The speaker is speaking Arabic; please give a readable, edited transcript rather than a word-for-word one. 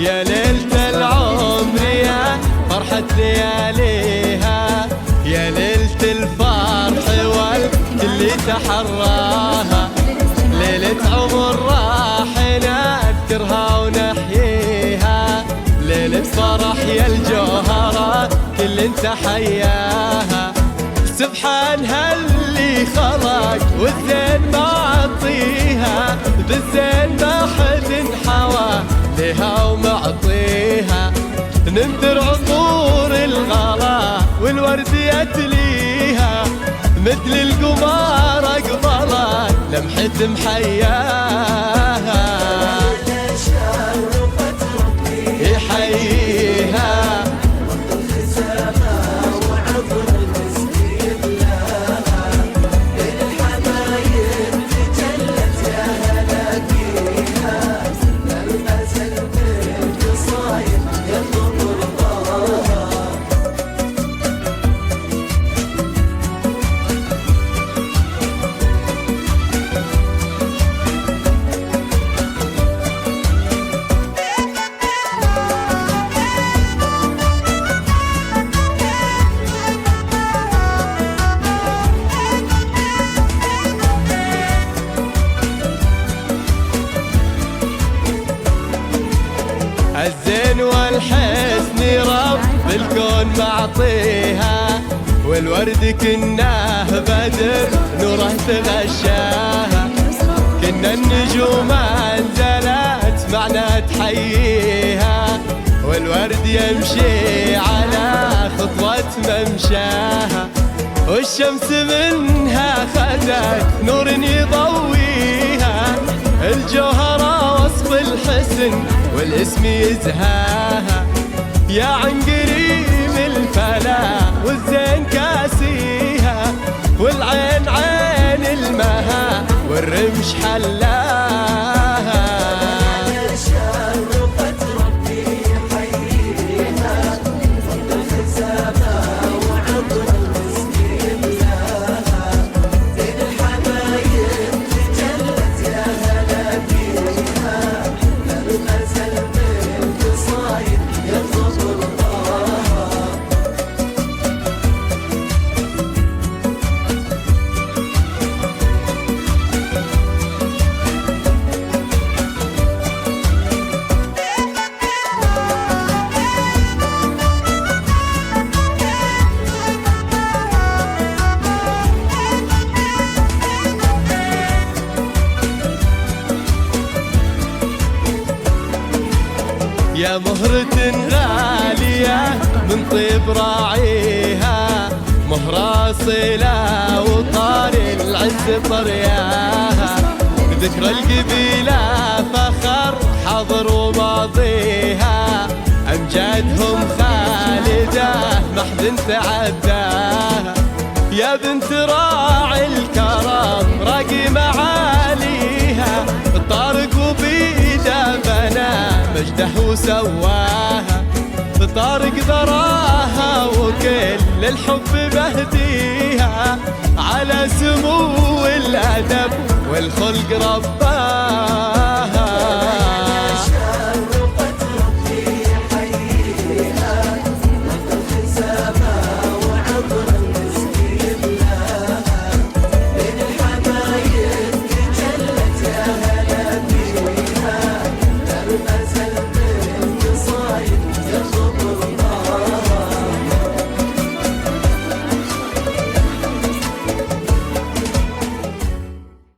يا ليلة العمر يا فرحة لياليها، يا ليلة الفرح والكل تحراها، ليلة عمر راح نذكرها ونحييها، ليلة فرح يا الجوهرة كل انت حياها. سبحان هاللي خلق والزين معطيها، بالزين ما حد حوى لها ومعطيها، ننثر عطور الغلا والورد يتليها، مثل القمار اقبلت لمحة محياها، يحييها الزين والحسن رب الكون معطيها، والورد كناه بدر نوره تغشاها، كنا النجوم انزلت معنا تحييها، والورد يمشي على خطوة ممشاها، والشمس منها خذت نور يضويها، الجوهرة وصف الحسن والاسم يزهاها، يا عن قريب الفلا والزين كاسيها، والعين عين المها والرمش حلاها، شرفت ربي يحييها، فضل حسابها وعطر المسكين لها، زين الحبايب تجلت يا هلا فيها، الغزل بالقصايد يطلب رضاها. يا مهرة غالية من طيب راعيها، مهرة صلة وطار العز طرياها، ذكرى القبيلة فخر حضر وماضيها، أمجادهم خالدة ما حد تعداها، يا بنت راعي الكرم راقي معاليها، الطارق وبيده بنا مجده وسواها، طارق ذراها وكل الحب بهديها، على سمو الأدب والخلق رباها.